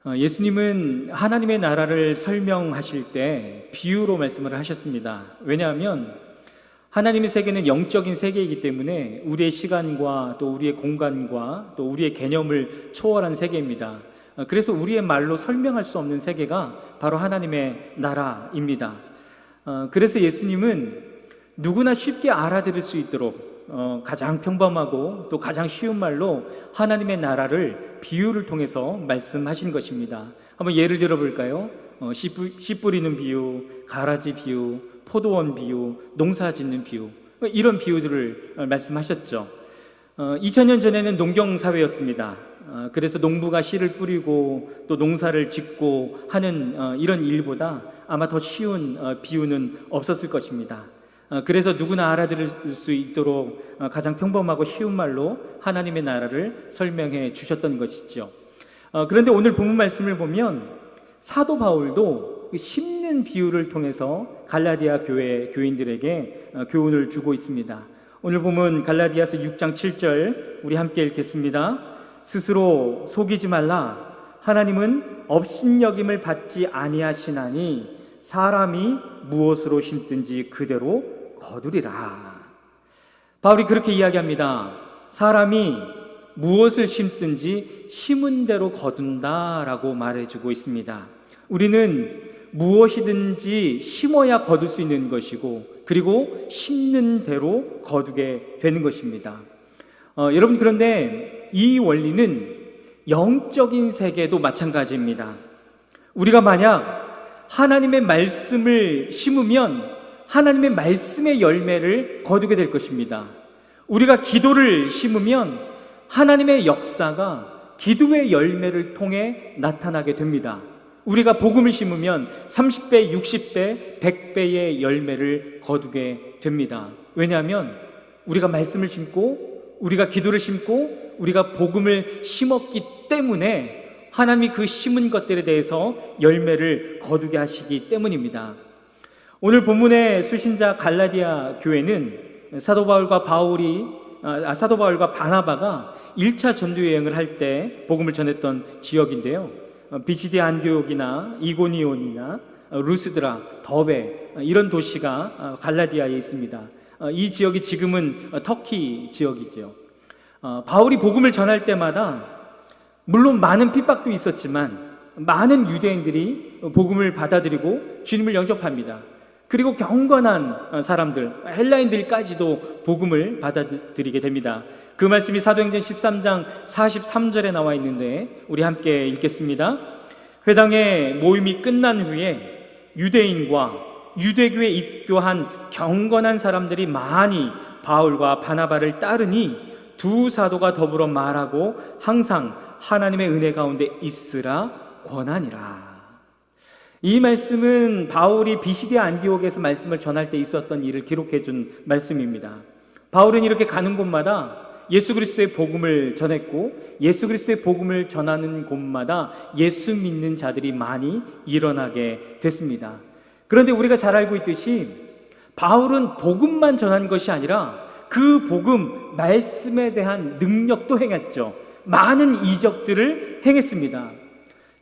예수님은 하나님의 나라를 설명하실 때 비유로 말씀을 하셨습니다. 왜냐하면 하나님의 세계는 영적인 세계이기 때문에 우리의 시간과 또 우리의 공간과 또 우리의 개념을 초월한 세계입니다. 그래서 우리의 말로 설명할 수 없는 세계가 바로 하나님의 나라입니다. 그래서 예수님은 누구나 쉽게 알아들을 수 있도록 가장 평범하고 또 가장 쉬운 말로 하나님의 나라를 비유를 통해서 말씀하신 것입니다. 한번 예를 들어 볼까요? 씨 뿌리는 비유, 가라지 비유, 포도원 비유, 농사 짓는 비유, 이런 비유들을 말씀하셨죠. 2000년 전에는 농경사회였습니다. 그래서 농부가 씨를 뿌리고 또 농사를 짓고 하는 이런 일보다 아마 더 쉬운 비유는 없었을 것입니다. 그래서 누구나 알아들을 수 있도록 가장 평범하고 쉬운 말로 하나님의 나라를 설명해 주셨던 것이죠. 그런데 오늘 본문 말씀을 보면 사도 바울도 심는 비유를 통해서 갈라디아 교회 교인들에게 교훈을 주고 있습니다. 오늘 본문 갈라디아서 6장 7절 우리 함께 읽겠습니다. 스스로 속이지 말라. 하나님은 업신여김을 받지 아니하시나니 사람이 무엇으로 심든지 그대로 거두리라. 바울이 그렇게 이야기합니다. 사람이 무엇을 심든지 심은 대로 거둔다라고 말해주고 있습니다. 우리는 무엇이든지 심어야 거둘 수 있는 것이고 그리고 심는 대로 거두게 되는 것입니다. 여러분, 그런데 이 원리는 영적인 세계도 마찬가지입니다. 우리가 만약 하나님의 말씀을 심으면 하나님의 말씀의 열매를 거두게 될 것입니다. 우리가 기도를 심으면 하나님의 역사가 기도의 열매를 통해 나타나게 됩니다. 우리가 복음을 심으면 30배, 60배, 100배의 열매를 거두게 됩니다. 왜냐하면 우리가 말씀을 심고 우리가 기도를 심고 우리가 복음을 심었기 때문에 하나님이 그 심은 것들에 대해서 열매를 거두게 하시기 때문입니다. 오늘 본문의 수신자 갈라디아 교회는 사도 바울과 바나바가 1차 전도 여행을 할 때 복음을 전했던 지역인데요. 비시디 안디옥이나 이고니온이나 루스드라, 더베 이런 도시가 갈라디아에 있습니다. 이 지역이 지금은 터키 지역이죠. 바울이 복음을 전할 때마다 물론 많은 핍박도 있었지만 많은 유대인들이 복음을 받아들이고 주님을 영접합니다. 그리고 경건한 사람들, 헬라인들까지도 복음을 받아들이게 됩니다. 그 말씀이 사도행전 13장 43절에 나와 있는데 우리 함께 읽겠습니다. 회당의 모임이 끝난 후에 유대인과 유대교에 입교한 경건한 사람들이 많이 바울과 바나바를 따르니 두 사도가 더불어 말하고 항상 하나님의 은혜 가운데 있으라 권하니라. 이 말씀은 바울이 비시디아 안디옥에서 말씀을 전할 때 있었던 일을 기록해 준 말씀입니다. 바울은 이렇게 가는 곳마다 예수 그리스도의 복음을 전했고 예수 그리스도의 복음을 전하는 곳마다 예수 믿는 자들이 많이 일어나게 됐습니다. 그런데 우리가 잘 알고 있듯이 바울은 복음만 전한 것이 아니라 그 복음, 말씀에 대한 능력도 행했죠. 많은 이적들을 행했습니다.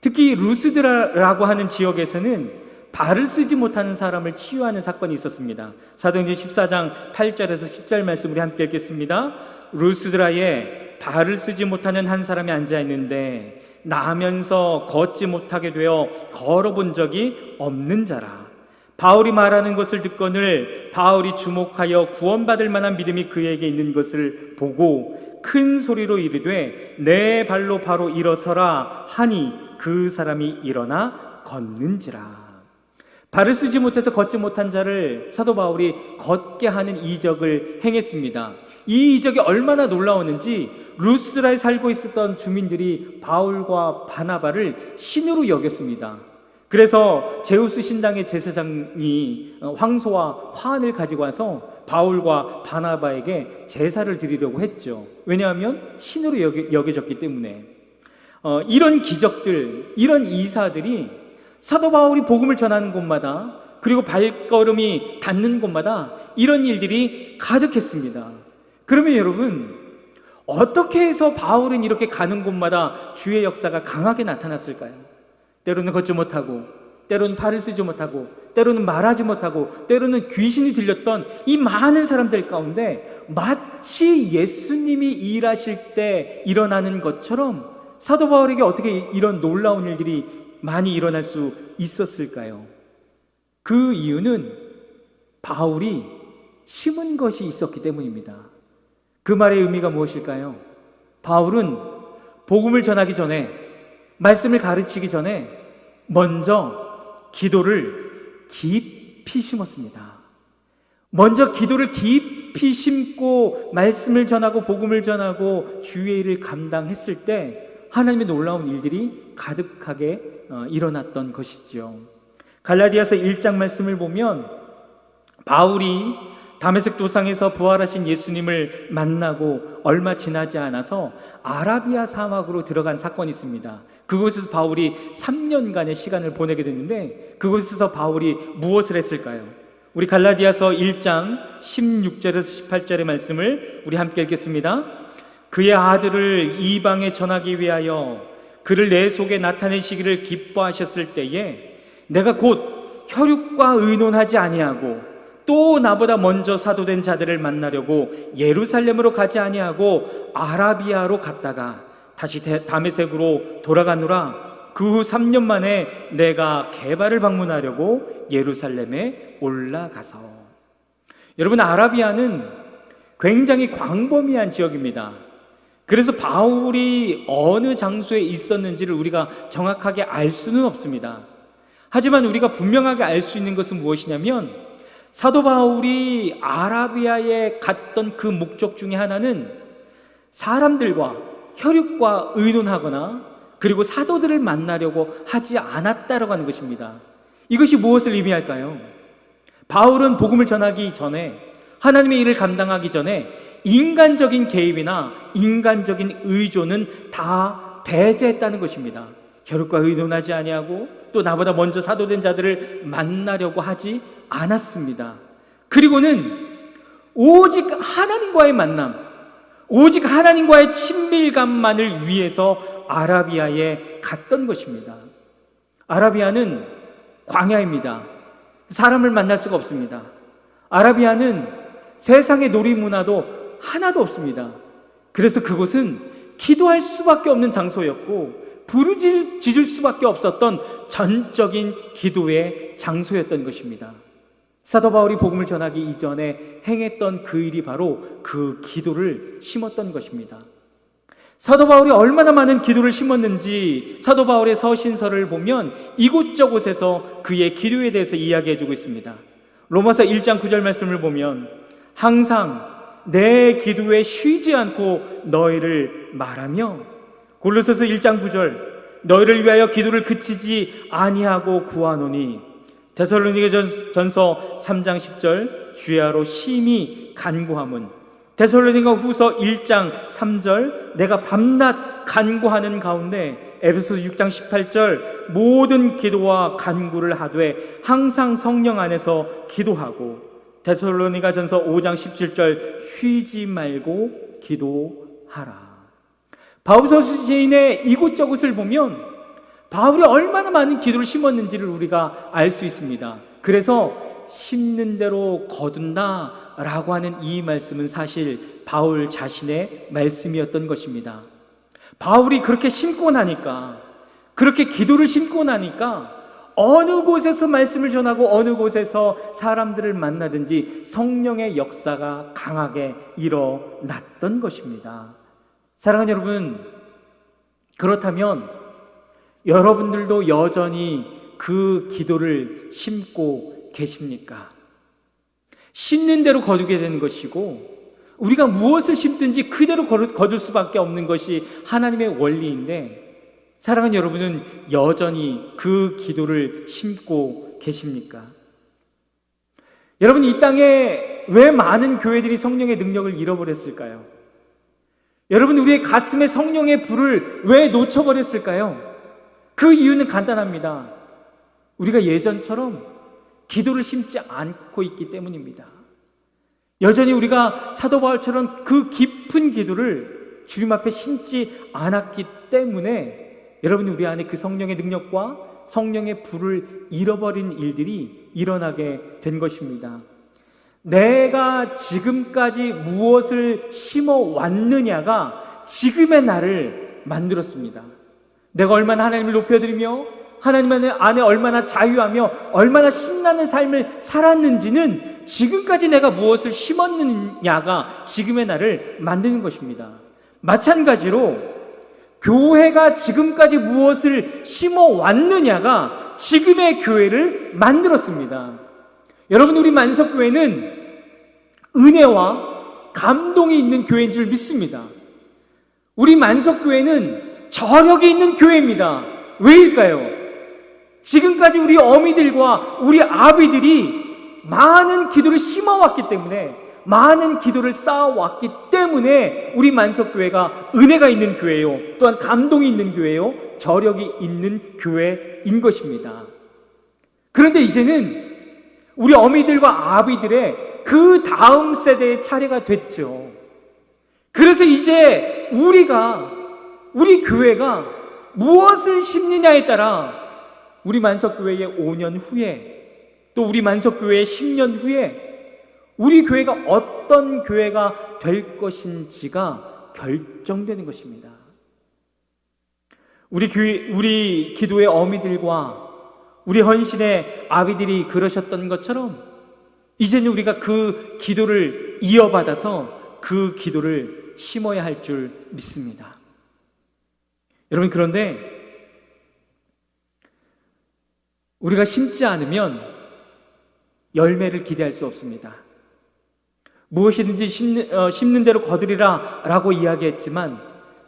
특히 루스드라라고 하는 지역에서는 발을 쓰지 못하는 사람을 치유하는 사건이 있었습니다. 사도행전 14장 8절에서 10절 말씀 우리 함께 읽겠습니다. 루스드라에 발을 쓰지 못하는 한 사람이 앉아 있는데 나면서 걷지 못하게 되어 걸어본 적이 없는 자라. 바울이 말하는 것을 듣거늘 바울이 주목하여 구원받을 만한 믿음이 그에게 있는 것을 보고 큰 소리로 이르되 내 발로 바로 일어서라 하니 그 사람이 일어나 걷는지라. 발을 쓰지 못해서 걷지 못한 자를 사도 바울이 걷게 하는 이적을 행했습니다. 이 이적이 얼마나 놀라웠는지 루스드라에 살고 있었던 주민들이 바울과 바나바를 신으로 여겼습니다. 그래서 제우스 신당의 제사장이 황소와 화환을 가지고 와서 바울과 바나바에게 제사를 드리려고 했죠. 왜냐하면 신으로 여겨졌기 때문에. 이런 기적들, 이런 이사들이 사도 바울이 복음을 전하는 곳마다 그리고 발걸음이 닿는 곳마다 이런 일들이 가득했습니다. 그러면 여러분, 어떻게 해서 바울은 이렇게 가는 곳마다 주의 역사가 강하게 나타났을까요? 때로는 걷지 못하고, 때로는 발을 쓰지 못하고, 때로는 말하지 못하고, 때로는 귀신이 들렸던 이 많은 사람들 가운데 마치 예수님이 일하실 때 일어나는 것처럼 사도 바울에게 어떻게 이런 놀라운 일들이 많이 일어날 수 있었을까요? 그 이유는 바울이 심은 것이 있었기 때문입니다. 그 말의 의미가 무엇일까요? 바울은 복음을 전하기 전에, 말씀을 가르치기 전에 먼저 기도를 깊이 심었습니다. 먼저 기도를 깊이 심고 말씀을 전하고 복음을 전하고 주의 일을 감당했을 때 하나님의 놀라운 일들이 가득하게 일어났던 것이죠. 갈라디아서 1장 말씀을 보면 바울이 다메섹 도상에서 부활하신 예수님을 만나고 얼마 지나지 않아서 아라비아 사막으로 들어간 사건이 있습니다. 그곳에서 바울이 3년간의 시간을 보내게 됐는데 그곳에서 바울이 무엇을 했을까요? 우리 갈라디아서 1장 16절에서 18절의 말씀을 우리 함께 읽겠습니다. 그의 아들을 이방에 전하기 위하여 그를 내 속에 나타내시기를 기뻐하셨을 때에 내가 곧 혈육과 의논하지 아니하고 또 나보다 먼저 사도된 자들을 만나려고 예루살렘으로 가지 아니하고 아라비아로 갔다가 다시 다메섹으로 돌아가노라. 그 후 3년 만에 내가 게바를 방문하려고 예루살렘에 올라가서. 여러분, 아라비아는 굉장히 광범위한 지역입니다. 그래서 바울이 어느 장소에 있었는지를 우리가 정확하게 알 수는 없습니다. 하지만 우리가 분명하게 알 수 있는 것은 무엇이냐면 사도 바울이 아라비아에 갔던 그 목적 중에 하나는 사람들과 혈육과 의논하거나 그리고 사도들을 만나려고 하지 않았다라고 하는 것입니다. 이것이 무엇을 의미할까요? 바울은 복음을 전하기 전에, 하나님의 일을 감당하기 전에 인간적인 개입이나 인간적인 의존은 다 배제했다는 것입니다. 혈육과 의논하지 아니하고 또 나보다 먼저 사도된 자들을 만나려고 하지 않았습니다. 그리고는 오직 하나님과의 만남, 오직 하나님과의 친밀감만을 위해서 아라비아에 갔던 것입니다. 아라비아는 광야입니다. 사람을 만날 수가 없습니다. 아라비아는 세상의 놀이문화도 하나도 없습니다. 그래서 그곳은 기도할 수밖에 없는 장소였고 부르짖을 수밖에 없었던 전적인 기도의 장소였던 것입니다. 사도 바울이 복음을 전하기 이전에 행했던 그 일이 바로 그 기도를 심었던 것입니다. 사도 바울이 얼마나 많은 기도를 심었는지 사도 바울의 서신서를 보면 이곳저곳에서 그의 기도에 대해서 이야기해주고 있습니다. 로마서 1장 9절 말씀을 보면 항상 내 기도에 쉬지 않고 너희를 말하며, 골로새서 1장 9절 너희를 위하여 기도를 그치지 아니하고 구하노니, 데살로니가전서 3장 10절 주야로 심히 간구함은, 데살로니가 후서 1장 3절 내가 밤낮 간구하는 가운데, 에베소서 6장 18절 모든 기도와 간구를 하되 항상 성령 안에서 기도하고, 데살로니가전서 5장 17절 쉬지 말고 기도하라. 바울서 시인의 이곳저곳을 보면 바울이 얼마나 많은 기도를 심었는지를 우리가 알 수 있습니다. 그래서 심는 대로 거둔다 라고 하는 이 말씀은 사실 바울 자신의 말씀이었던 것입니다. 바울이 그렇게 심고 나니까, 그렇게 기도를 심고 나니까 어느 곳에서 말씀을 전하고 어느 곳에서 사람들을 만나든지 성령의 역사가 강하게 일어났던 것입니다. 사랑하는 여러분, 그렇다면 여러분들도 여전히 그 기도를 심고 계십니까? 심는 대로 거두게 되는 것이고 우리가 무엇을 심든지 그대로 거둘 수밖에 없는 것이 하나님의 원리인데, 사랑하는 여러분은 여전히 그 기도를 심고 계십니까? 여러분, 이 땅에 왜 많은 교회들이 성령의 능력을 잃어버렸을까요? 여러분, 우리의 가슴에 성령의 불을 왜 놓쳐버렸을까요? 그 이유는 간단합니다. 우리가 예전처럼 기도를 심지 않고 있기 때문입니다. 여전히 우리가 사도 바울처럼 그 깊은 기도를 주님 앞에 심지 않았기 때문에 여러분 우리 안에 그 성령의 능력과 성령의 불을 잃어버린 일들이 일어나게 된 것입니다. 내가 지금까지 무엇을 심어 왔느냐가 지금의 나를 만들었습니다. 내가 얼마나 하나님을 높여드리며 하나님 안에 얼마나 자유하며 얼마나 신나는 삶을 살았는지는 지금까지 내가 무엇을 심었느냐가 지금의 나를 만드는 것입니다. 마찬가지로 교회가 지금까지 무엇을 심어왔느냐가 지금의 교회를 만들었습니다. 여러분, 우리 만석교회는 은혜와 감동이 있는 교회인 줄 믿습니다. 우리 만석교회는 저력이 있는 교회입니다. 왜일까요? 지금까지 우리 어미들과 우리 아비들이 많은 기도를 심어왔기 때문에, 많은 기도를 쌓아왔기 때문에 우리 만석교회가 은혜가 있는 교회요, 또한 감동이 있는 교회요, 저력이 있는 교회인 것입니다. 그런데 이제는 우리 어미들과 아비들의 그 다음 세대의 차례가 됐죠. 그래서 이제 우리 교회가 무엇을 심느냐에 따라 우리 만석교회의 5년 후에, 또 우리 만석교회의 10년 후에 우리 교회가 어떤 교회가 될 것인지가 결정되는 것입니다. 우리 기도의 어미들과 우리 헌신의 아비들이 그러셨던 것처럼 이제는 우리가 그 기도를 이어받아서 그 기도를 심어야 할 줄 믿습니다. 여러분, 그런데 우리가 심지 않으면 열매를 기대할 수 없습니다. 무엇이든지 심는 대로 거두리라 라고 이야기했지만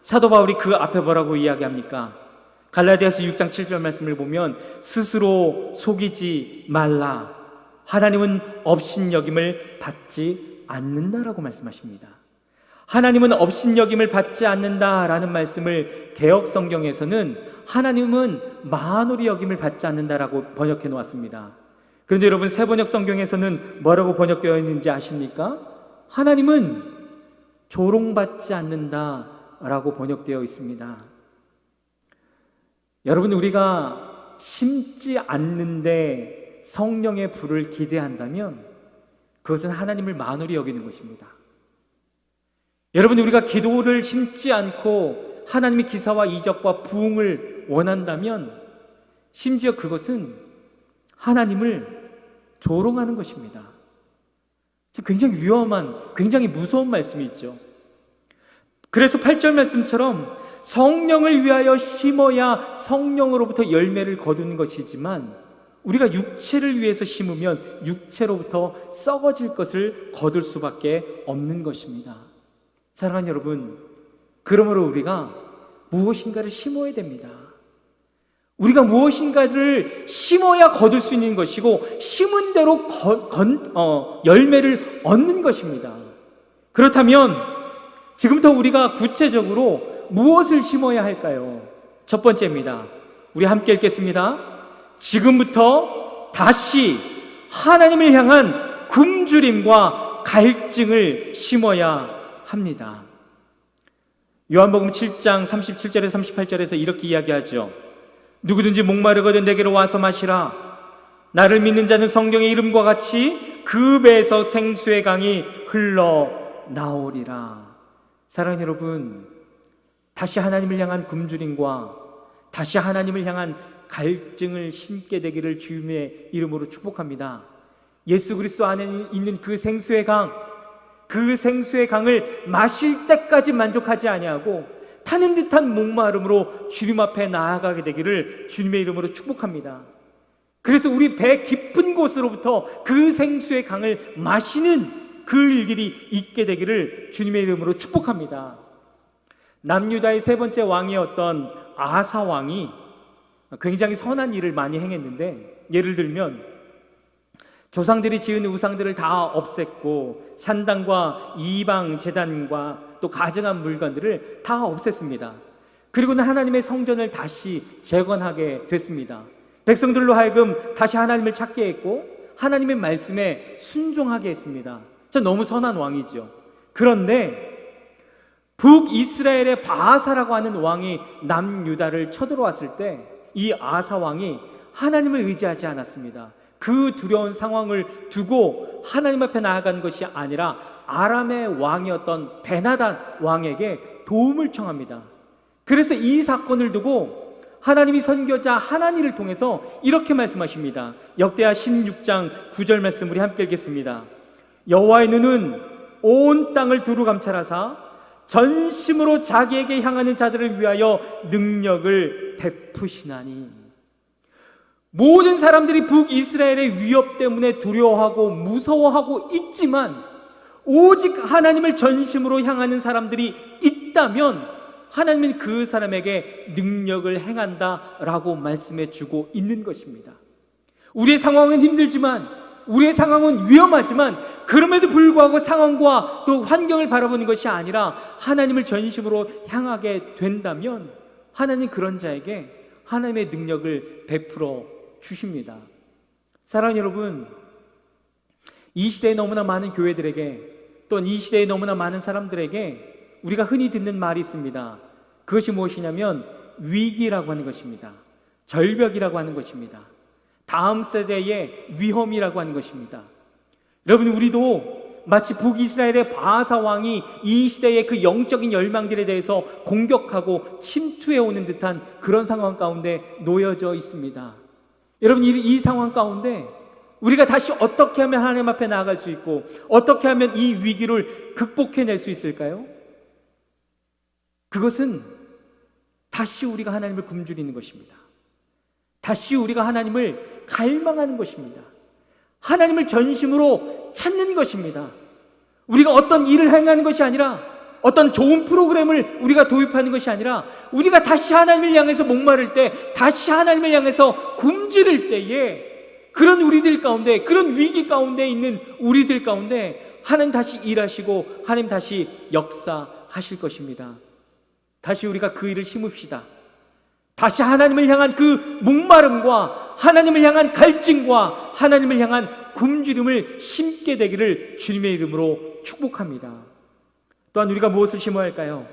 사도 바울이 그 앞에 뭐라고 이야기합니까? 갈라디아서 6장 7절 말씀을 보면 스스로 속이지 말라, 하나님은 업신여김을 받지 않는다라고 말씀하십니다. 하나님은 업신여김을 받지 않는다라는 말씀을 개역 성경에서는 하나님은 만홀히 여김을 받지 않는다라고 번역해 놓았습니다. 그런데 여러분, 새번역 성경에서는 뭐라고 번역되어 있는지 아십니까? 하나님은 조롱받지 않는다라고 번역되어 있습니다. 여러분, 우리가 심지 않는데 성령의 불을 기대한다면 그것은 하나님을 만홀히 여기는 것입니다. 여러분, 우리가 기도를 심지 않고 하나님의 기사와 이적과 부흥을 원한다면 심지어 그것은 하나님을 조롱하는 것입니다. 굉장히 위험한, 굉장히 무서운 말씀이죠. 그래서 8절 말씀처럼 성령을 위하여 심어야 성령으로부터 열매를 거두는 것이지만 우리가 육체를 위해서 심으면 육체로부터 썩어질 것을 거둘 수밖에 없는 것입니다. 사랑하는 여러분, 그러므로 우리가 무엇인가를 심어야 됩니다. 우리가 무엇인가를 심어야 거둘 수 있는 것이고 심은 대로 열매를 얻는 것입니다. 그렇다면 지금부터 우리가 구체적으로 무엇을 심어야 할까요? 첫 번째입니다. 우리 함께 읽겠습니다. 지금부터 다시 하나님을 향한 굶주림과 갈증을 심어야 합니다. 요한복음 7장 37절에서 38절에서 이렇게 이야기하죠. 누구든지 목마르거든 내게로 와서 마시라. 나를 믿는 자는 성경의 이름과 같이 그 배에서 생수의 강이 흘러나오리라. 사랑하는 여러분, 다시 하나님을 향한 굶주림과 다시 하나님을 향한 갈증을 심게 되기를 주님의 이름으로 축복합니다. 예수 그리스도 안에 있는 그 생수의 강, 그 생수의 강을 마실 때까지 만족하지 아니하고 타는 듯한 목마름으로 주님 앞에 나아가게 되기를 주님의 이름으로 축복합니다. 그래서 우리 배 깊은 곳으로부터 그 생수의 강을 마시는 그 일들이 있게 되기를 주님의 이름으로 축복합니다. 남유다의 세 번째 왕이었던 아사 왕이 굉장히 선한 일을 많이 행했는데, 예를 들면 조상들이 지은 우상들을 다 없앴고 산당과 이방 제단과 또 가증한 물건들을 다 없앴습니다. 그리고는 하나님의 성전을 다시 재건하게 됐습니다. 백성들로 하여금 다시 하나님을 찾게 했고 하나님의 말씀에 순종하게 했습니다. 참 너무 선한 왕이죠. 그런데 북이스라엘의 바아사라고 하는 왕이 남유다를 쳐들어왔을 때 이 아사 왕이 하나님을 의지하지 않았습니다. 그 두려운 상황을 두고 하나님 앞에 나아간 것이 아니라 아람의 왕이었던 베나단 왕에게 도움을 청합니다. 그래서 이 사건을 두고 하나님이 선교자 하나니를 통해서 이렇게 말씀하십니다. 역대하 16장 9절 말씀 우리 함께 읽겠습니다. 여호와의 눈은 온 땅을 두루 감찰하사 전심으로 자기에게 향하는 자들을 위하여 능력을 베푸시나니. 모든 사람들이 북이스라엘의 위협 때문에 두려워하고 무서워하고 있지만 오직 하나님을 전심으로 향하는 사람들이 있다면 하나님은 그 사람에게 능력을 행한다라고 말씀해 주고 있는 것입니다. 우리의 상황은 힘들지만, 우리의 상황은 위험하지만, 그럼에도 불구하고 상황과 또 환경을 바라보는 것이 아니라 하나님을 전심으로 향하게 된다면 하나님 그런 자에게 하나님의 능력을 베풀어 주십니다. 사랑하는 여러분, 이 시대에 너무나 많은 교회들에게, 또는 이 시대에 너무나 많은 사람들에게 우리가 흔히 듣는 말이 있습니다. 그것이 무엇이냐면 위기라고 하는 것입니다. 절벽이라고 하는 것입니다. 다음 세대의 위험이라고 하는 것입니다. 여러분, 우리도 마치 북이스라엘의 바아사 왕이 이 시대의 그 영적인 열망들에 대해서 공격하고 침투해오는 듯한 그런 상황 가운데 놓여져 있습니다. 여러분, 이 상황 가운데 우리가 다시 어떻게 하면 하나님 앞에 나아갈 수 있고 어떻게 하면 이 위기를 극복해낼 수 있을까요? 그것은 다시 우리가 하나님을 굶주리는 것입니다. 다시 우리가 하나님을 갈망하는 것입니다. 하나님을 전심으로 찾는 것입니다. 우리가 어떤 일을 행하는 것이 아니라, 어떤 좋은 프로그램을 우리가 도입하는 것이 아니라, 우리가 다시 하나님을 향해서 목마를 때, 다시 하나님을 향해서 굶주릴 때에 그런 우리들 가운데, 그런 위기 가운데 있는 우리들 가운데 하나님 다시 일하시고 하나님 다시 역사하실 것입니다. 다시 우리가 그 일을 심읍시다. 다시 하나님을 향한 그 목마름과 하나님을 향한 갈증과 하나님을 향한 굶주림을 심게 되기를 주님의 이름으로 축복합니다. 또한 우리가 무엇을 심어야 할까요?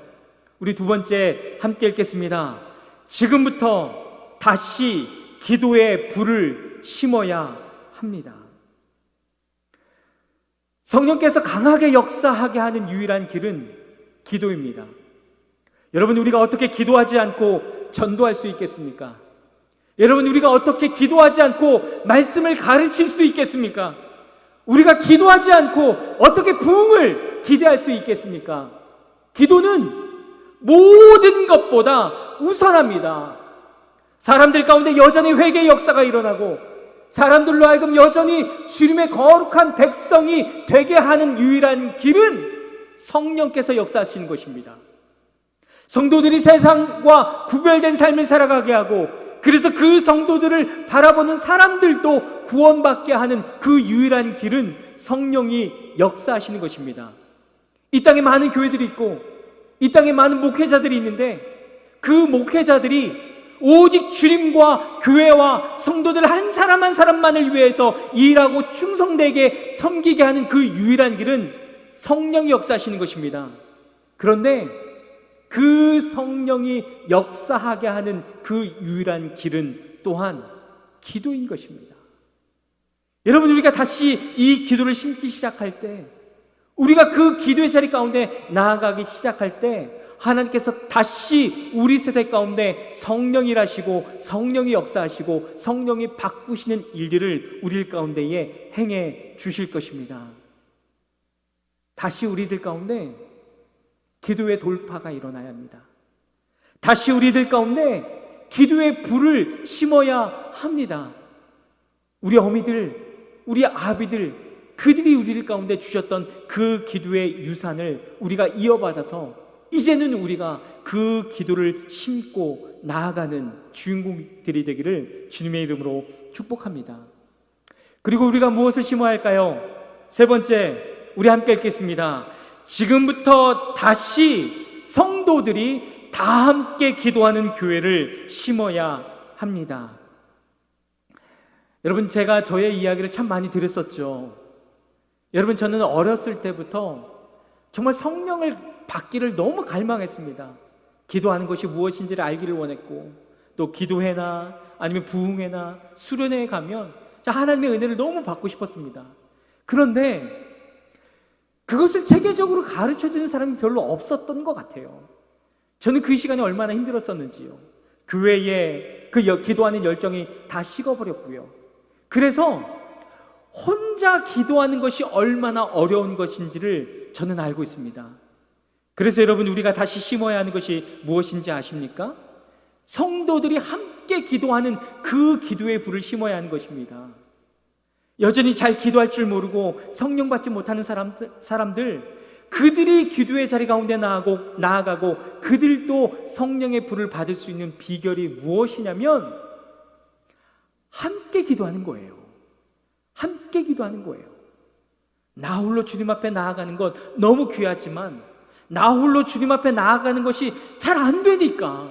우리 두 번째 함께 읽겠습니다. 지금부터 다시 기도의 불을 심어야 합니다. 성령께서 강하게 역사하게 하는 유일한 길은 기도입니다. 여러분, 우리가 어떻게 기도하지 않고 전도할 수 있겠습니까? 여러분, 우리가 어떻게 기도하지 않고 말씀을 가르칠 수 있겠습니까? 우리가 기도하지 않고 어떻게 부흥을 기대할 수 있겠습니까? 기도는 모든 것보다 우선합니다. 사람들 가운데 여전히 회개의 역사가 일어나고 사람들로 하여금 여전히 주님의 거룩한 백성이 되게 하는 유일한 길은 성령께서 역사하시는 것입니다. 성도들이 세상과 구별된 삶을 살아가게 하고, 그래서 그 성도들을 바라보는 사람들도 구원받게 하는 그 유일한 길은 성령이 역사하시는 것입니다. 이 땅에 많은 교회들이 있고 이 땅에 많은 목회자들이 있는데, 그 목회자들이 오직 주님과 교회와 성도들 한 사람 한 사람만을 위해서 일하고 충성되게 섬기게 하는 그 유일한 길은 성령이 역사하시는 것입니다. 그런데 그 성령이 역사하게 하는 그 유일한 길은 또한 기도인 것입니다. 여러분, 우리가 다시 이 기도를 심기 시작할 때, 우리가 그 기도의 자리 가운데 나아가기 시작할 때 하나님께서 다시 우리 세대 가운데 성령이 일하시고 성령이 역사하시고 성령이 바꾸시는 일들을 우리 가운데에 행해 주실 것입니다. 다시 우리들 가운데 기도의 돌파가 일어나야 합니다. 다시 우리들 가운데 기도의 불을 심어야 합니다. 우리 어미들, 우리 아비들, 그들이 우리들 가운데 주셨던 그 기도의 유산을 우리가 이어받아서 이제는 우리가 그 기도를 심고 나아가는 주인공들이 되기를 주님의 이름으로 축복합니다. 그리고 우리가 무엇을 심어야 할까요? 세 번째, 우리 함께 읽겠습니다. 지금부터 다시 성도들이 다 함께 기도하는 교회를 심어야 합니다. 여러분, 제가 저의 이야기를 참 많이 들었었죠. 여러분, 저는 어렸을 때부터 정말 성령을 받기를 너무 갈망했습니다. 기도하는 것이 무엇인지를 알기를 원했고, 또 기도회나 아니면 부흥회나 수련회에 가면 하나님의 은혜를 너무 받고 싶었습니다. 그런데 그것을 체계적으로 가르쳐주는 사람이 별로 없었던 것 같아요. 저는 그 시간에 얼마나 힘들었었는지요. 그 외에 기도하는 열정이 다 식어버렸고요. 그래서 혼자 기도하는 것이 얼마나 어려운 것인지를 저는 알고 있습니다. 그래서 여러분, 우리가 다시 심어야 하는 것이 무엇인지 아십니까? 성도들이 함께 기도하는 그 기도의 불을 심어야 하는 것입니다. 여전히 잘 기도할 줄 모르고 성령 받지 못하는 사람들, 그들이 기도의 자리 가운데 나아가고 그들도 성령의 불을 받을 수 있는 비결이 무엇이냐면 함께 기도하는 거예요. 함께 기도하는 거예요. 나 홀로 주님 앞에 나아가는 것 너무 귀하지만 나 홀로 주님 앞에 나아가는 것이 잘 안 되니까,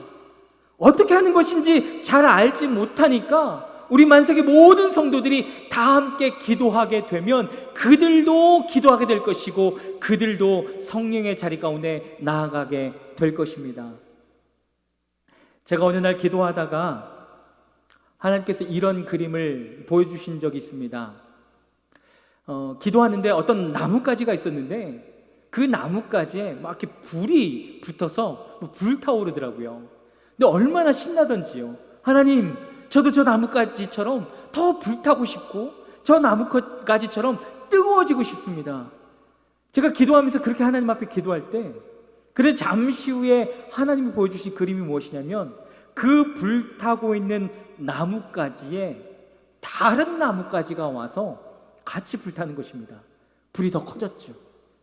어떻게 하는 것인지 잘 알지 못하니까 우리 만석의 모든 성도들이 다 함께 기도하게 되면 그들도 기도하게 될 것이고 그들도 성령의 자리 가운데 나아가게 될 것입니다. 제가 어느 날 기도하다가 하나님께서 이런 그림을 보여주신 적이 있습니다. 기도하는데 어떤 나뭇가지가 있었는데 그 나뭇가지에 막 이렇게 불이 붙어서 불타오르더라고요. 근데 얼마나 신나던지요. 하나님, 저도 저 나뭇가지처럼 더 불타고 싶고 저 나뭇가지처럼 뜨거워지고 싶습니다. 제가 기도하면서 그렇게 하나님 앞에 기도할 때, 그래 잠시 후에 하나님이 보여주신 그림이 무엇이냐면 그 불타고 있는 나뭇가지에 다른 나뭇가지가 와서 같이 불타는 것입니다. 불이 더 커졌죠.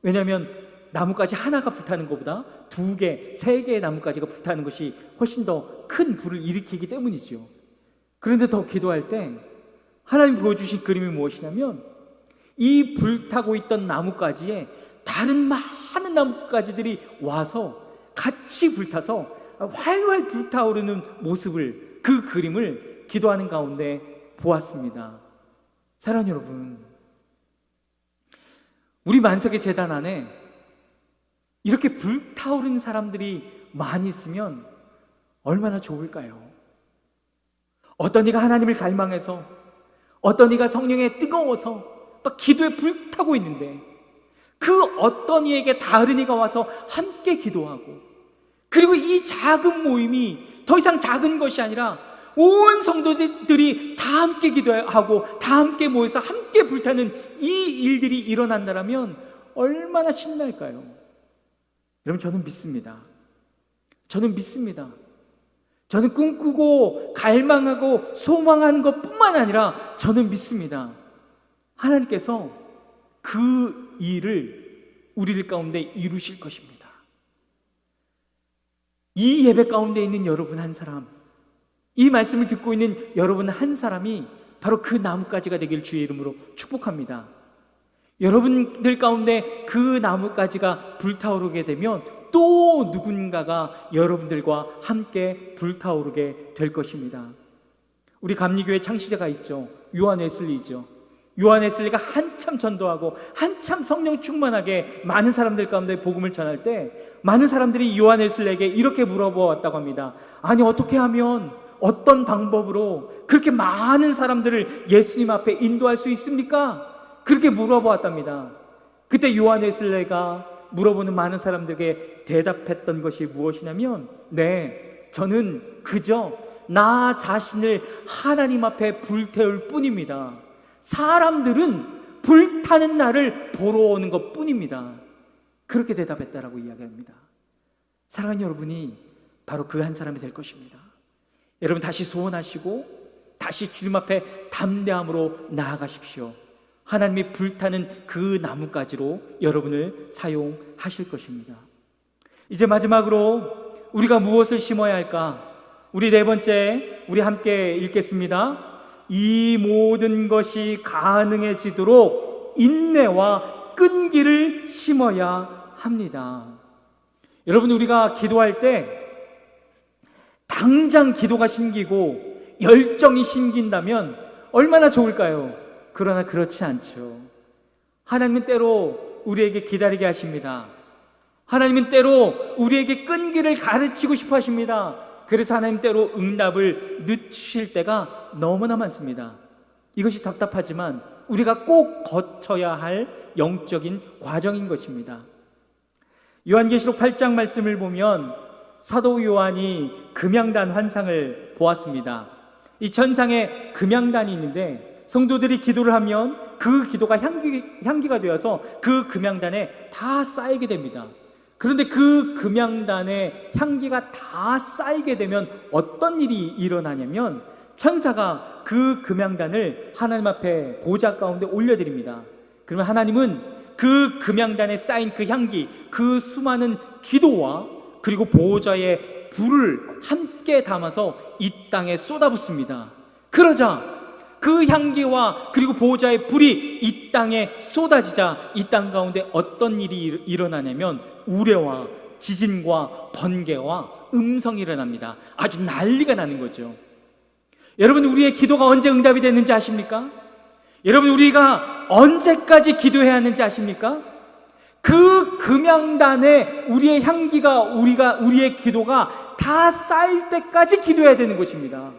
왜냐하면 나뭇가지 하나가 불타는 것보다 2개, 3개의 나뭇가지가 불타는 것이 훨씬 더 큰 불을 일으키기 때문이죠. 그런데 더 기도할 때 하나님이 보여주신 그림이 무엇이냐면 이 불타고 있던 나뭇가지에 다른 많은 나뭇가지들이 와서 같이 불타서 활활 불타오르는 모습을, 그 그림을 기도하는 가운데 보았습니다. 사랑하는 여러분, 우리 만석의 제단 안에 이렇게 불타오르는 사람들이 많이 있으면 얼마나 좋을까요? 어떤 이가 하나님을 갈망해서, 어떤 이가 성령에 뜨거워서 막 기도에 불타고 있는데 그 어떤 이에게 다른 이가 와서 함께 기도하고, 그리고 이 작은 모임이 더 이상 작은 것이 아니라 온 성도들이 다 함께 기도하고 다 함께 모여서 함께 불타는 이 일들이 일어난다면 얼마나 신날까요? 여러분, 저는 믿습니다. 저는 믿습니다. 저는 꿈꾸고 갈망하고 소망하는 것뿐만 아니라 저는 믿습니다. 하나님께서 그 일을 우리들 가운데 이루실 것입니다. 이 예배 가운데 있는 여러분 한 사람, 이 말씀을 듣고 있는 여러분 한 사람이 바로 그 나뭇가지가 되길 주의 이름으로 축복합니다. 여러분들 가운데 그 나뭇가지가 불타오르게 되면 또 누군가가 여러분들과 함께 불타오르게 될 것입니다. 우리 감리교회 창시자가 있죠. 요한 웨슬리죠. 요한 웨슬리가 한참 전도하고 한참 성령 충만하게 많은 사람들 가운데 복음을 전할 때 많은 사람들이 요한 웨슬리에게 이렇게 물어보았다고 합니다. 아니, 어떻게 하면, 어떤 방법으로 그렇게 많은 사람들을 예수님 앞에 인도할 수 있습니까? 그렇게 물어보았답니다. 그때 요한 웨슬리가 물어보는 많은 사람들에게 대답했던 것이 무엇이냐면, 네, 저는 그저 나 자신을 하나님 앞에 불태울 뿐입니다. 사람들은 불타는 나를 보러 오는 것 뿐입니다. 그렇게 대답했다라고 이야기합니다. 사랑하는 여러분이 바로 그 한 사람이 될 것입니다. 여러분, 다시 소원하시고 다시 주님 앞에 담대함으로 나아가십시오. 하나님이 불타는 그 나뭇가지로 여러분을 사용하실 것입니다. 이제 마지막으로 우리가 무엇을 심어야 할까? 우리 네 번째, 우리 함께 읽겠습니다. 이 모든 것이 가능해지도록 인내와 끈기를 심어야 합니다. 여러분, 우리가 기도할 때 당장 기도가 심기고 열정이 심긴다면 얼마나 좋을까요? 그러나 그렇지 않죠. 하나님은 때로 우리에게 기다리게 하십니다. 하나님은 때로 우리에게 끈기를 가르치고 싶어 하십니다. 그래서 하나님 때로 응답을 늦추실 때가 너무나 많습니다. 이것이 답답하지만 우리가 꼭 거쳐야 할 영적인 과정인 것입니다. 요한계시록 8장 말씀을 보면 사도 요한이 금양단 환상을 보았습니다. 이 천상에 금양단이 있는데 성도들이 기도를 하면 그 기도가 향기가 되어서 그 금양단에 다 쌓이게 됩니다. 그런데 그 금양단에 향기가 다 쌓이게 되면 어떤 일이 일어나냐면 천사가 그 금양단을 하나님 앞에 보좌 가운데 올려드립니다. 그러면 하나님은 그 금양단에 쌓인 그 향기, 그 수많은 기도와 그리고 보좌의 불을 함께 담아서 이 땅에 쏟아붓습니다. 그러자 그 향기와 그리고 보좌의 불이 이 땅에 쏟아지자 이 땅 가운데 어떤 일이 일어나냐면 우레와 지진과 번개와 음성이 일어납니다. 아주 난리가 나는 거죠. 여러분, 우리의 기도가 언제 응답이 되는지 아십니까? 여러분, 우리가 언제까지 기도해야 하는지 아십니까? 그 금양단에 우리의 향기가 우리의 기도가 다 쌓일 때까지 기도해야 되는 것입니다.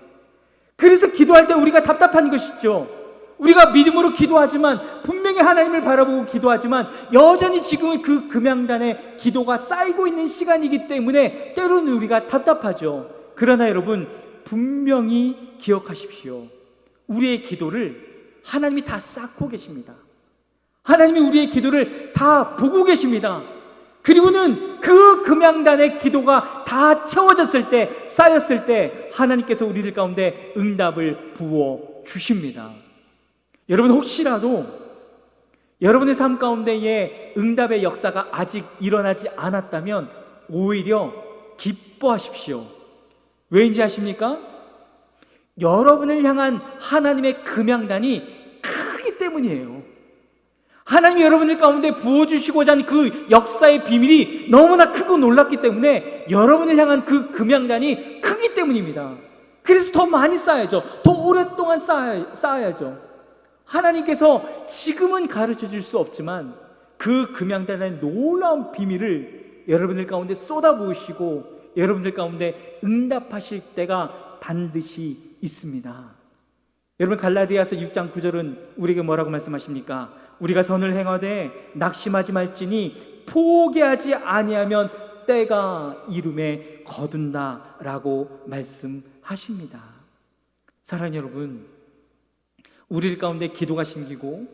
그래서 기도할 때 우리가 답답한 것이죠. 우리가 믿음으로 기도하지만, 분명히 하나님을 바라보고 기도하지만 여전히 지금은 그 금양단에 기도가 쌓이고 있는 시간이기 때문에 때로는 우리가 답답하죠. 그러나 여러분, 분명히 기억하십시오. 우리의 기도를 하나님이 다 쌓고 계십니다. 하나님이 우리의 기도를 다 보고 계십니다. 그리고는 그 금양단의 기도가 다 채워졌을 때, 쌓였을 때 하나님께서 우리들 가운데 응답을 부어 주십니다. 여러분, 혹시라도 여러분의 삶 가운데에 응답의 역사가 아직 일어나지 않았다면 오히려 기뻐하십시오. 왜인지 아십니까? 여러분을 향한 하나님의 금양단이 크기 때문이에요. 하나님이 여러분들 가운데 부어주시고자 하는 그 역사의 비밀이 너무나 크고 놀랍기 때문에 여러분을 향한 그 금양단이 크기 때문입니다. 그래서 더 많이 쌓아야죠. 더 오랫동안 쌓아야죠. 하나님께서 지금은 가르쳐 줄 수 없지만 그 금양단의 놀라운 비밀을 여러분들 가운데 쏟아부으시고 여러분들 가운데 응답하실 때가 반드시 있습니다. 여러분, 갈라디아서 6장 9절은 우리에게 뭐라고 말씀하십니까? 우리가 선을 행하되 낙심하지 말지니 포기하지 아니하면 때가 이름에 거둔다 라고 말씀하십니다. 사랑하는 여러분, 우리들 가운데 기도가 심기고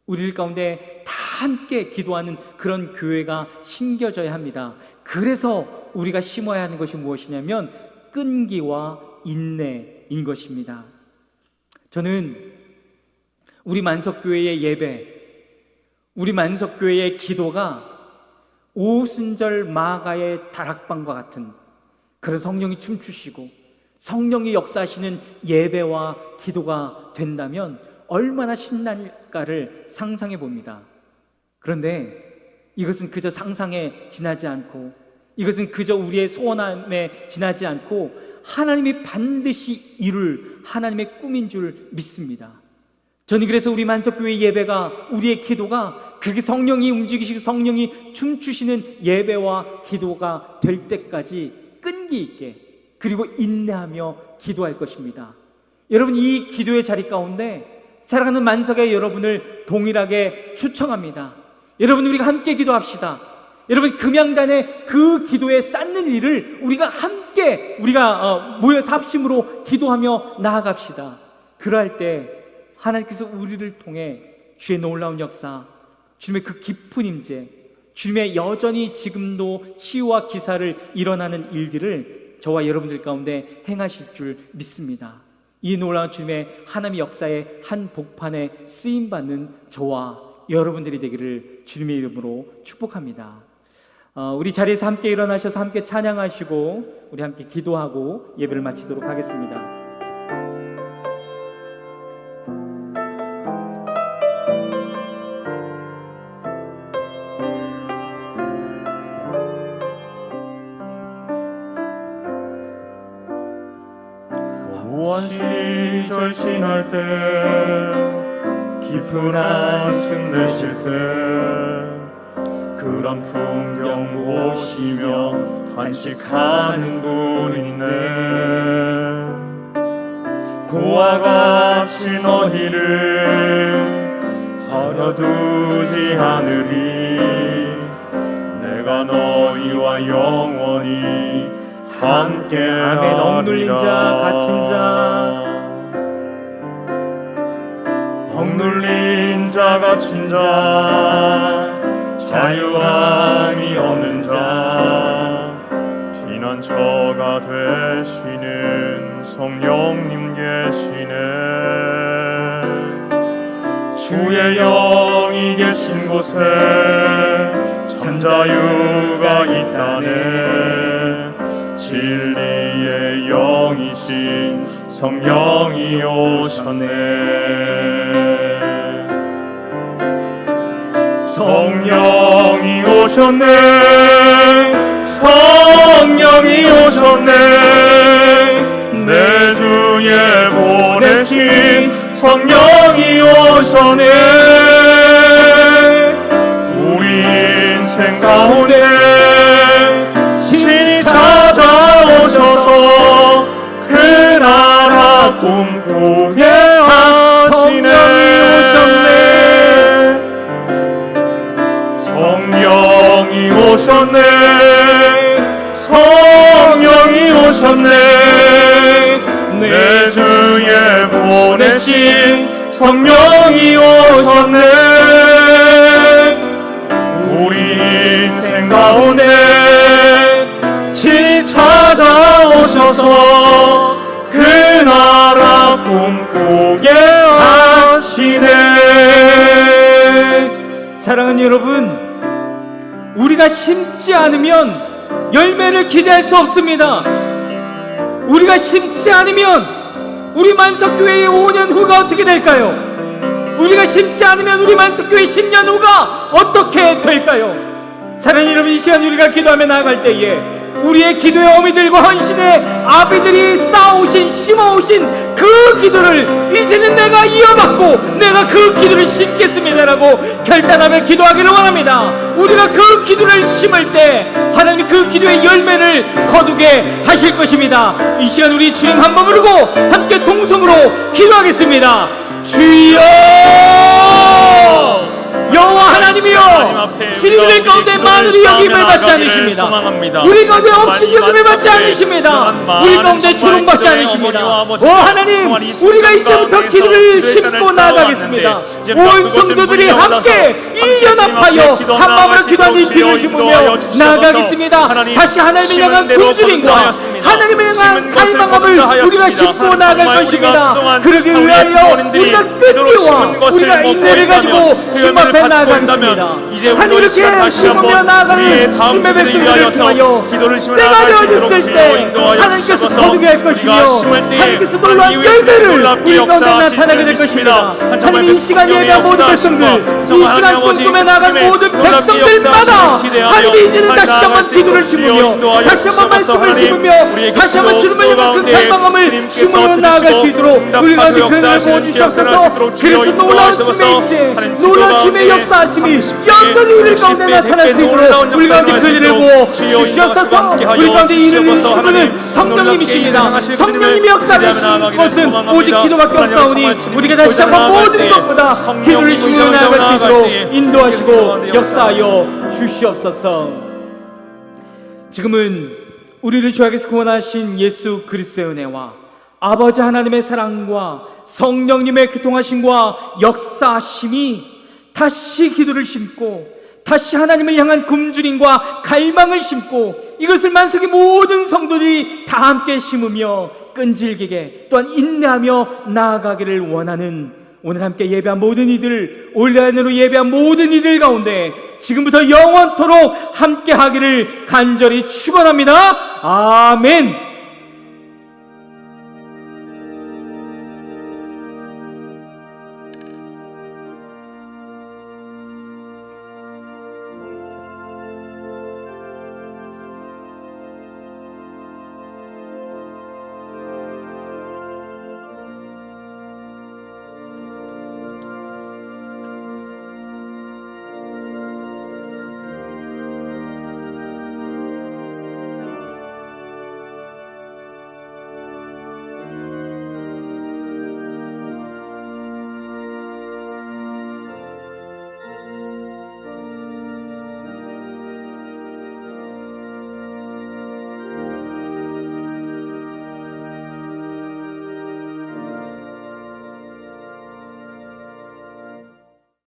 우리들 가운데 다 함께 기도하는 그런 교회가 심겨져야 합니다. 그래서 우리가 심어야 하는 것이 무엇이냐면 끈기와 인내인 것입니다. 저는 우리 만석교회의 예배, 우리 만석교회의 기도가 오순절 마가의 다락방과 같은 그런 성령이 춤추시고 성령이 역사하시는 예배와 기도가 된다면 얼마나 신날까를 상상해 봅니다. 그런데 이것은 그저 상상에 지나지 않고, 이것은 그저 우리의 소원함에 지나지 않고 하나님이 반드시 이룰 하나님의 꿈인 줄 믿습니다. 저는 그래서 우리 만석교회 예배가, 우리의 기도가 그렇게 성령이 움직이시고 성령이 춤추시는 예배와 기도가 될 때까지 끈기 있게 그리고 인내하며 기도할 것입니다. 여러분, 이 기도의 자리 가운데 사랑하는 만석의 여러분을 동일하게 초청합니다. 여러분, 우리가 함께 기도합시다. 여러분, 금양단의 그 기도에 쌓는 일을 우리가 함께 모여서 합심으로 기도하며 나아갑시다. 그러할 때 하나님께서 우리를 통해 주의 놀라운 역사, 주님의 그 깊은 임재, 주님의 여전히 지금도 치유와 기사를 일어나는 일들을 저와 여러분들 가운데 행하실 줄 믿습니다. 이 놀라운 주님의 하나님의 역사의 한 복판에 쓰임받는 저와 여러분들이 되기를 주님의 이름으로 축복합니다. 우리 자리에서 함께 일어나셔서 함께 찬양하시고 우리 함께 기도하고 예배를 마치도록 하겠습니다. 시절 지날 때 깊은 한숨 내쉴 때 그런 풍경 보시며 탄식하는 분이 있네. 고와 같이 너희를 버려두지 않으리. 내가 너희와 영원히 함께하리라. 아멘. 억눌린 자, 갇힌 자, 억눌린 자, 갇힌 자, 자유함이 없는 자, 피난처가 되시는 성령님 계시네. 주의 영이 계신 곳에 참 자유가 있다네. 진리의 영이신 성령이 오셨네. 성령이 오셨네. 성령이 오셨네. 내 주에 보내신 성령이 오셨네. 우리 인생 가운데 신이 찾아오셔서 그 나라 꿈꾸게 하시네. 성령이 오셨네. 성령이 오셨네. 내 주에 보내신 성령이 오셨네. 우리 인생 가운데 친히 찾아오셔서 그 나라 꿈꾸게 하시네. 사랑하는 여러분, 우리가 심지 않으면 열매를 기대할 수 없습니다. 우리가 심지 않으면 우리 만석교회의 5년 후가 어떻게 될까요? 우리가 심지 않으면 우리 만석교회 10년 후가 어떻게 될까요? 사랑하는 여러분, 이 시간 우리가 기도하며 나아갈 때에 우리의 기도의 어미들과 헌신의 아비들이 쌓아오신, 심어오신 그 기도를 이제는 내가 이어받고 내가 그 기도를 심겠습니다라고 결단하며 기도하기를 원합니다. 우리가 그 기도를 심을 때 하나님 그 기도의 열매를 거두게 하실 것입니다. 이 시간 우리 주님 한번 부르고 함께 동성으로 기도하겠습니다. 주여, 여호와 하나님이여, 진리들 가운데 마늘이 여김을 받지 않으십니다. 우리 가운데 없이 여김을 받지 않으십니다. 우리 가운데 주름받지 않으십니다. 오 하나님, 우리가 이제부터 기도를 심고 나아가겠습니다. 온 성도들이 함께 이 연합하여 한마음으로 기도하는 기도를 심으며 나아가겠습니다. 다시 하나님을 향한 굶주림과 하나님을 향한 갈망함을 우리가 심고 나아갈 것입니다. 그러기 위하여 우리가 끈기와 우리가 인내를 가지고 주님 앞에 나아가겠습니다. 하나님 이렇게 심으며 나아가는 주님의 백성들을 통하여 때가 되어졌을 때 하나님께서 거두게 할 것이며 하나님께서 놀라운 열매를 우리 가운데 나타나게 될 것입니다. 하나님 이 시간 예배한 모든 백성들, 이 시간 꿈꾸며 나아간 모든 백성들마다 하나님 이제는 다시 한번 기도를 심으며 다시 한번 말씀을 심으며 다시 한번 주님을 향한 그 갈망함을 심으며 나아갈 수 있도록 우리 가운데 그들을 부어주시옵소서. 그래서 놀라운 주님의 인재, 놀라운 주님의 역사하심이 여전히 우리 가운데 나타날 수 있도록 우리 가운데 그들을 부어주시옵소서. 우리 가운데 이를 이루시는 분은 성령님이십니다. 성령님이 역사하시는 것은 오직 기도밖에 없사오니 우리가 다시 한번 모든 것보다 기도를 심으며 나아갈 수 있도록 인도하시고 역사하여 주시옵소서. 지금은 우리를 주 안에서 구원하신 예수 그리스도의 은혜와 아버지 하나님의 사랑과 성령님의 교통하심과 역사하심이 다시 기도를 심고 다시 하나님을 향한 굶주림과 갈망을 심고 이것을 만석의 모든 성도들이 다 함께 심으며 끈질기게 또한 인내하며 나아가기를 원하는 오늘 함께 예배한 모든 이들, 온라인으로 예배한 모든 이들 가운데 지금부터 영원토록 함께 하기를 간절히 축원합니다. 아멘.